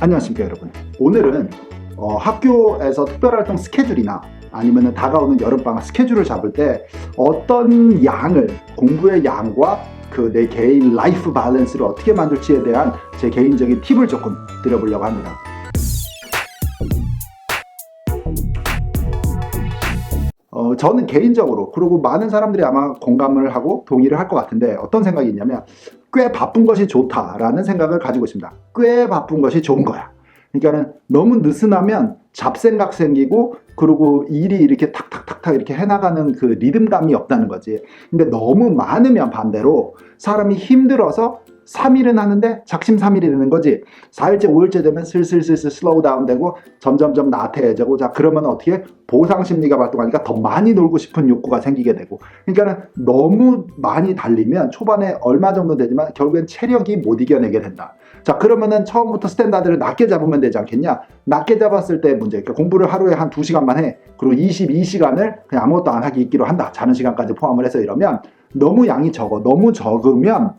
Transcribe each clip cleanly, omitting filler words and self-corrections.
안녕하십니까 여러분. 오늘은 학교에서 특별활동 스케줄이나 아니면 다가오는 여름방학 스케줄을 잡을 때 어떤 양을, 공부의 양과 그 내 개인 라이프 밸런스를 어떻게 만들지에 대한 제 개인적인 팁을 조금 드려보려고 합니다. 저는 개인적으로, 그리고 많은 사람들이 아마 공감을 하고 동의를 할 것 같은데, 어떤 생각이 있냐면 꽤 바쁜 것이 좋다라는 생각을 가지고 있습니다. 꽤 바쁜 것이 좋은 거야. 그러니까는 너무 느슨하면 잡생각 생기고, 그리고 일이 이렇게 탁탁탁탁 이렇게 해나가는 그 리듬감이 없다는 거지. 근데 너무 많으면 반대로 사람이 힘들어서 3일은 하는데 작심삼일이 되는 거지. 4일째, 5일째 되면 슬슬슬슬 슬로우 다운 되고 점점점 나태해지고, 자 그러면 어떻게 보상 심리가 발동하니까 더 많이 놀고 싶은 욕구가 생기게 되고, 그러니까 너무 많이 달리면 초반에 얼마 정도 되지만 결국엔 체력이 못 이겨내게 된다. 자 그러면은 처음부터 스탠다드를 낮게 잡으면 되지 않겠냐. 낮게 잡았을 때 문제, 그러니까 공부를 하루에 한 2시간만 해. 그리고 22시간을 그냥 아무것도 안 하기 있기로 한다. 자는 시간까지 포함을 해서 이러면 너무 양이 적어. 너무 적으면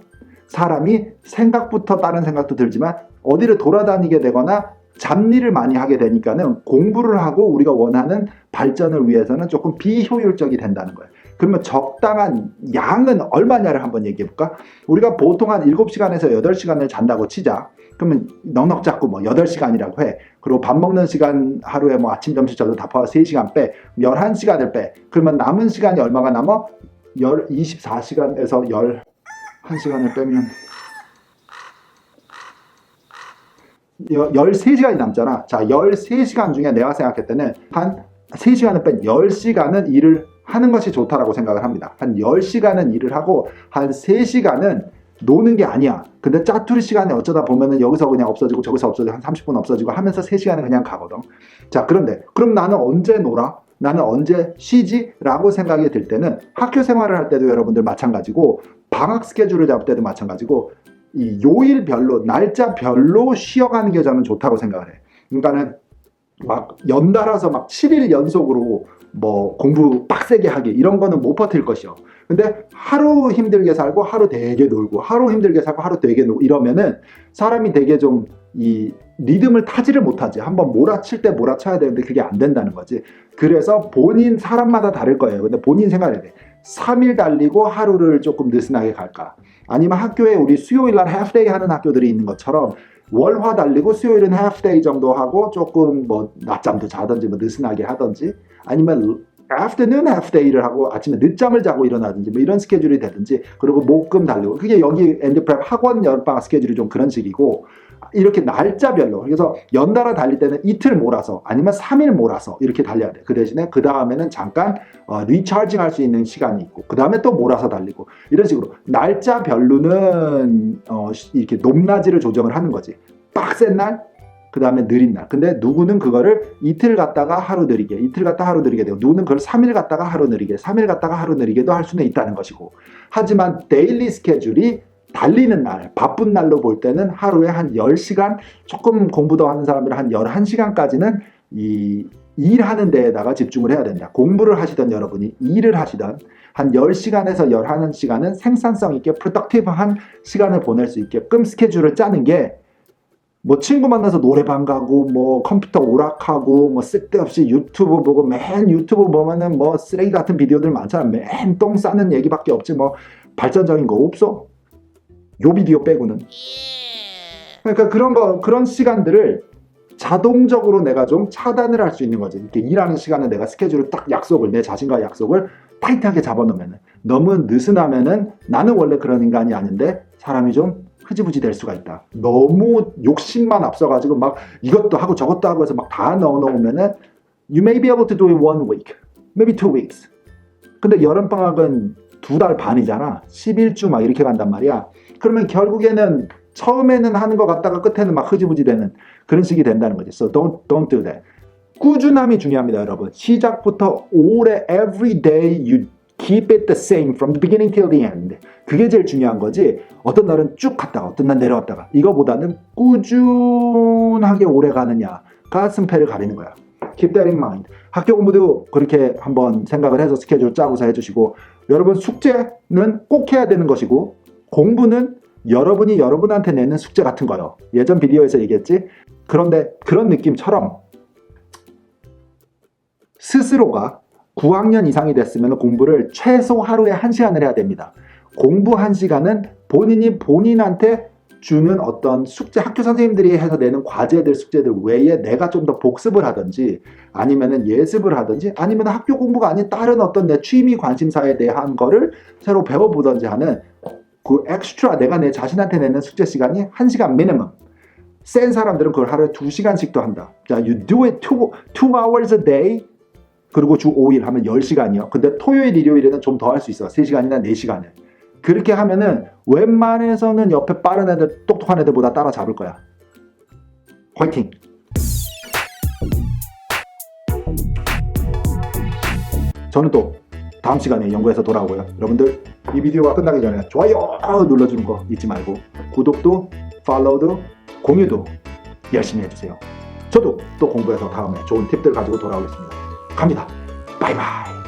사람이 생각부터 다른 생각도 들지만 어디를 돌아다니게 되거나 잡일을 많이 하게 되니까는 공부를 하고 우리가 원하는 발전을 위해서는 조금 비효율적이 된다는 거예요. 그러면 적당한 양은 얼마냐를 한번 얘기해 볼까? 우리가 보통 한 7시간에서 8시간을 잔다고 치자. 그러면 넉넉 잡고 뭐 8시간이라고 해. 그리고 밥 먹는 시간 하루에 뭐 아침, 점심, 저녁 다 포함해서 3시간 빼. 11시간을 빼. 그러면 남은 시간이 얼마가 남아? 24시간에서 1시간을 빼면 13시간이 남잖아. 자, 13시간 중에 내가 생각할 때는 한 3시간을 뺀 10시간은 일을 하는 것이 좋다라고 생각을 합니다. 한 10시간은 일을 하고 한 3시간은 노는 게 아니야. 근데 짜투리 시간에 어쩌다 보면은 여기서 그냥 없어지고 저기서 없어지고 한 30분 없어지고 하면서 3시간은 그냥 가거든. 자, 그런데 그럼 나는 언제 놀아? 나는 언제 쉬지? 라고 생각이 들 때는 학교 생활을 할 때도 여러분들 마찬가지고, 방학 스케줄을 잡을 때도 마찬가지고, 이 요일별로, 날짜별로 쉬어가는 게 저는 좋다고 생각을 해. 그러니까는 막 연달아서 막 7일 연속으로 뭐 공부 빡세게 하기 이런 거는 못 버틸 것이요. 근데 하루 힘들게 살고 하루 되게 놀고, 하루 힘들게 살고 하루 되게 놀고 이러면은 사람이 되게 좀 이 리듬을 타지를 못하지. 한번 몰아칠 때 몰아쳐야 되는데 그게 안 된다는 거지. 그래서 본인, 사람마다 다를 거예요. 근데 본인 생각해야 돼. 3일 달리고 하루를 조금 느슨하게 갈까? 아니면 학교에 우리 수요일 날 하프데이 하는 학교들이 있는 것처럼 월화 달리고 수요일은 하프데이 정도 하고 조금 뭐 낮잠도 자든지 뭐 느슨하게 하든지, 아니면 afternoon halfday를 하고 아침에 늦잠을 자고 일어나든지 뭐 이런 스케줄이 되든지, 그리고 목금 달리고, 그게 여기 엔드프랩 학원 여름방학 스케줄이 좀 그런 식이고, 이렇게 날짜별로, 그래서 연달아 달릴 때는 이틀 몰아서 아니면 3일 몰아서 이렇게 달려야 돼. 그 대신에 그 다음에는 잠깐 리차징 할 수 있는 시간이 있고, 그 다음에 또 몰아서 달리고, 이런 식으로 날짜별로는 이렇게 높낮이를 조정을 하는 거지. 빡센 날, 그 다음에 느린 날. 근데 누구는 그거를 이틀 갔다가 하루 느리게, 이틀 갔다가 하루 느리게 되고, 누구는 그걸 3일 갔다가 하루 느리게, 3일 갔다가 하루 느리게도 할 수는 있다는 것이고, 하지만 데일리 스케줄이 달리는 날, 바쁜 날로 볼 때는 하루에 한 10시간, 조금 공부도 하는 사람들은 한 11시간까지는 이 일하는 데에다가 집중을 해야 된다. 공부를 하시던 여러분이 일을 하시던 한 10시간에서 11시간은 생산성 있게 프로덕티브한 시간을 보낼 수 있게끔 스케줄을 짜는 게, 뭐 친구 만나서 노래방 가고 뭐 컴퓨터 오락하고 뭐 쓸데없이 유튜브 보고, 맨 유튜브 보면은 뭐 쓰레기 같은 비디오들 많잖아. 맨 똥 싸는 얘기밖에 없지 뭐 발전적인 거 없어. 요 비디오 빼고는. 그러니까 그런 시간들을 자동적으로 내가 좀 차단을 할 수 있는 거지. 이렇게 일하는 시간에 내가 스케줄을 딱 내 자신과의 약속을 타이트하게 잡아놓으면은, 너무 느슨하면은 나는 원래 그런 인간이 아닌데 사람이 좀 흐지부지 될 수가 있다. 너무 욕심만 앞서가지고 막 이것도 하고 저것도 하고 해서 막 다 넣어놓으면은 you may be able to do it 1 week, maybe 2 weeks. 근데 여름방학은 2달 반이잖아. 11주 막 이렇게 간단 말이야. 그러면 결국에는 처음에는 하는 것 같다가 끝에는 막 흐지부지 되는 그런 식이 된다는 거지. So don't do that. 꾸준함이 중요합니다, 여러분. 시작부터 오래 every day you keep it the same from the beginning till the end. 그게 제일 중요한 거지. 어떤 날은 쭉 갔다가 어떤 날 내려왔다가, 이거보다는 꾸준하게 오래 가느냐가 승패를 가리는 거야. Keep that in mind. 학교 공부도 그렇게 한번 생각을 해서 스케줄 짜고서 해주시고, 여러분 숙제는 꼭 해야 되는 것이고, 공부는 여러분이 여러분한테 내는 숙제 같은 거요. 예전 비디오에서 얘기했지. 그런데 그런 느낌처럼 스스로가 9학년 이상이 됐으면 공부를 최소 하루에 1시간을 해야 됩니다. 공부 1시간은 본인이 본인한테 주는 어떤 숙제, 학교 선생님들이 해서 내는 과제들, 숙제들 외에 내가 좀 더 복습을 하든지 아니면은 예습을 하든지 아니면 학교 공부가 아닌 다른 어떤 내 취미 관심사에 대한 거를 새로 배워보든지 하는 그 엑스트라 내가 내 자신한테 내는 숙제 시간이 1시간 미니멈. 센 사람들은 그걸 하루에 2시간씩도 한다. 자, you do it 2 hours a day. 그리고 주 5일 하면 10시간이요. 근데 토요일, 일요일에는 좀 더 할 수 있어. 3시간이나 4시간을. 그렇게 하면은 웬만해서는 옆에 빠른 애들, 똑똑한 애들보다 따라잡을 거야. 화이팅! 저는 또 다음 시간에 연구해서 돌아오고요. 여러분들 이 비디오가 끝나기 전에 좋아요 눌러주는 거 잊지 말고 구독도, 팔로우도, 공유도 열심히 해주세요. 저도 또 공부해서 다음에 좋은 팁들 가지고 돌아오겠습니다. 갑니다. 바이바이.